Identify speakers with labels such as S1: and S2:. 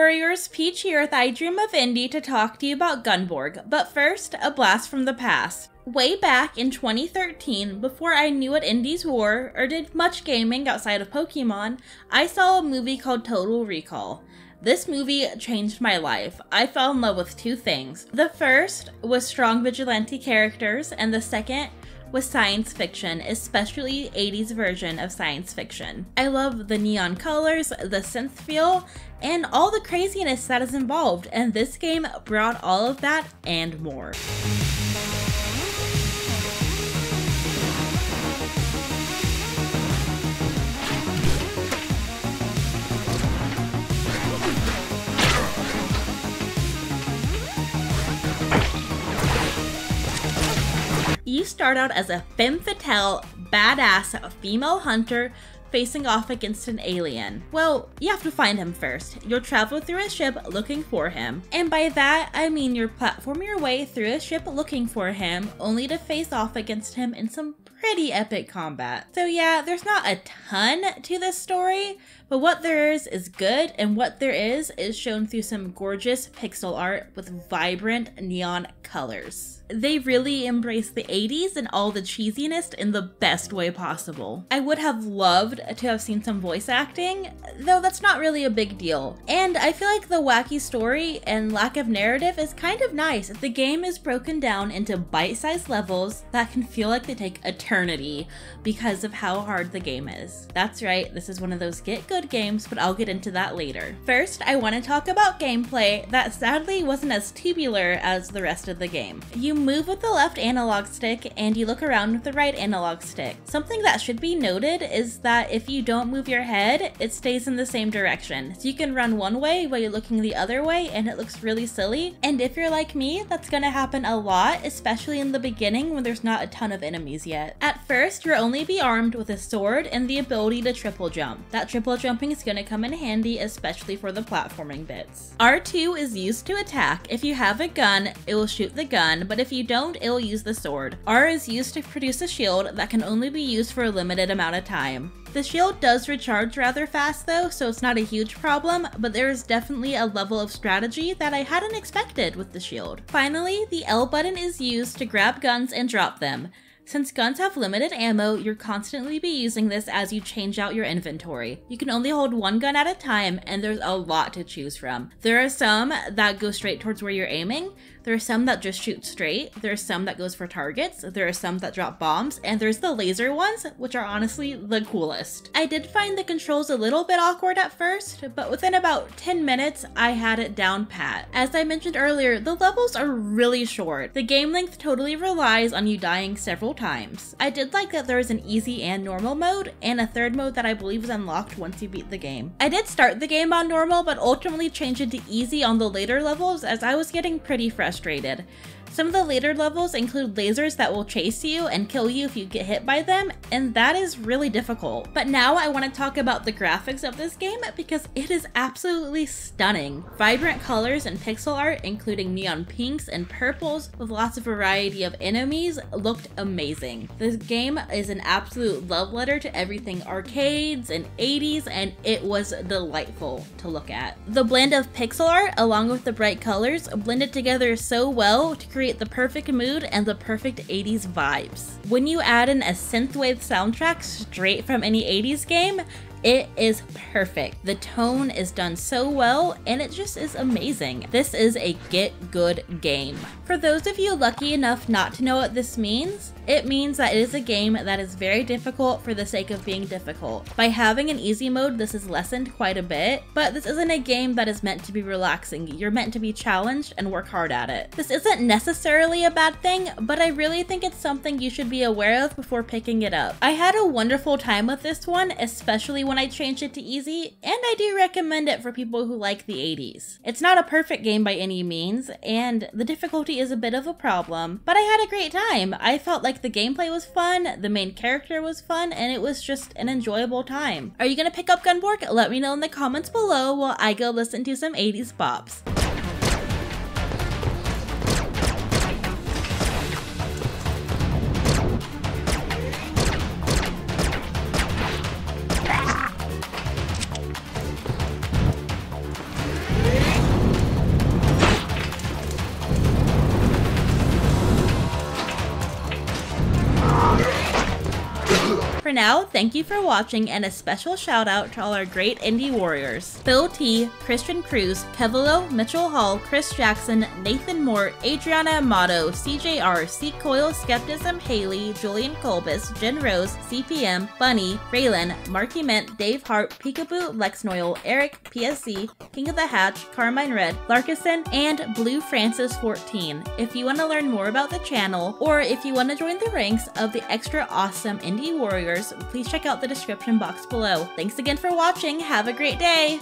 S1: Warriors, Peach here with I Dream of Indie to talk to you about Gunborg, but first, a blast from the past. Way back in 2013, before I knew what indies were or did much gaming outside of Pokemon, I saw a movie called Total Recall. This movie changed my life. I fell in love with two things. The first was strong vigilante characters, and the second was science fiction, especially 80s version of science fiction. I love the neon colors, the synth feel, and all the craziness that is involved, and this game brought all of that and more. You start out as a femme fatale, badass female hunter facing off against an alien. Well, you have to find him first. You'll travel through a ship looking for him. And by that, I mean you're platforming your way through a ship looking for him, only to face off against him in some pretty epic combat. So yeah, there's not a ton to this story, but what there is good, and what there is shown through some gorgeous pixel art with vibrant neon colors. They really embrace the 80s and all the cheesiness in the best way possible. I would have loved to have seen some voice acting, though that's not really a big deal. And I feel like the wacky story and lack of narrative is kind of nice. The game is broken down into bite-sized levels that can feel like they take eternity because of how hard the game is. That's right, this is one of those get good games, but I'll get into that later. First, I want to talk about gameplay that sadly wasn't as tubular as the rest of the game. You move with the left analog stick and you look around with the right analog stick. Something that should be noted is that if you don't move your head, it stays in the same direction. So you can run one way while you're looking the other way and it looks really silly. And if you're like me, that's gonna happen a lot, especially in the beginning when there's not a ton of enemies yet. At first, you'll only be armed with a sword and the ability to triple jump. That triple jumping is gonna come in handy, especially for the platforming bits. R2 is used to attack. If you have a gun, it will shoot the gun, but if you don't, it will use the sword. R is used to produce a shield that can only be used for a limited amount of time. The shield does recharge rather fast though, so it's not a huge problem, but there is definitely a level of strategy that I hadn't expected with the shield. Finally, the L button is used to grab guns and drop them. Since guns have limited ammo, you'll constantly be using this as you change out your inventory. You can only hold one gun at a time, and there's a lot to choose from. There are some that go straight towards where you're aiming, there are some that just shoot straight, there are some that goes for targets, there are some that drop bombs, and there's the laser ones, which are honestly the coolest. I did find the controls a little bit awkward at first, but within about 10 minutes, I had it down pat. As I mentioned earlier, the levels are really short. The game length totally relies on you dying several times. I did like that there is an easy and normal mode, and a third mode that I believe is unlocked once you beat the game. I did start the game on normal, but ultimately changed it to easy on the later levels as I was getting pretty frustrated. Some of the later levels include lasers that will chase you and kill you if you get hit by them, and that is really difficult. But now I want to talk about the graphics of this game because it is absolutely stunning. Vibrant colors and pixel art, including neon pinks and purples with lots of variety of enemies, looked amazing. This game is an absolute love letter to everything arcades and 80s, and it was delightful to look at. The blend of pixel art along with the bright colors blended together so well to create the perfect mood and the perfect 80s vibes. When you add in a synthwave soundtrack straight from any 80s game, it is perfect. The tone is done so well and it just is amazing. This is a get good game. For those of you lucky enough not to know what this means, it means that it is a game that is very difficult for the sake of being difficult. By having an easy mode, this is lessened quite a bit, but this isn't a game that is meant to be relaxing. You're meant to be challenged and work hard at it. This isn't necessarily a bad thing, but I really think it's something you should be aware of before picking it up. I had a wonderful time with this one, especially when I changed it to easy, and I do recommend it for people who like the 80s. It's not a perfect game by any means, and the difficulty is a bit of a problem, but I had a great time. I felt like the gameplay was fun, the main character was fun, and it was just an enjoyable time. Are you gonna pick up Gunborg? Let me know in the comments below while I go listen to some 80s bops. For now, thank you for watching, and a special shout out to all our great indie warriors: Bill T, Christian Cruz, Kevilo, Mitchell Hall, Chris Jackson, Nathan Moore, Adriana Amato, CJR, C Coil, Skepticism, Haley, Julian Colbus, Jen Rose, CPM, Bunny, Raylan, Marky Mint, Dave Hart, Peekaboo, Lex Noyle, Eric, PSC, King of the Hatch, Carmine Red, Larkison, and Blue Francis 14. If you want to learn more about the channel, or if you want to join the ranks of the extra awesome indie warriors, please check out the description box below. Thanks again for watching. Have a great day!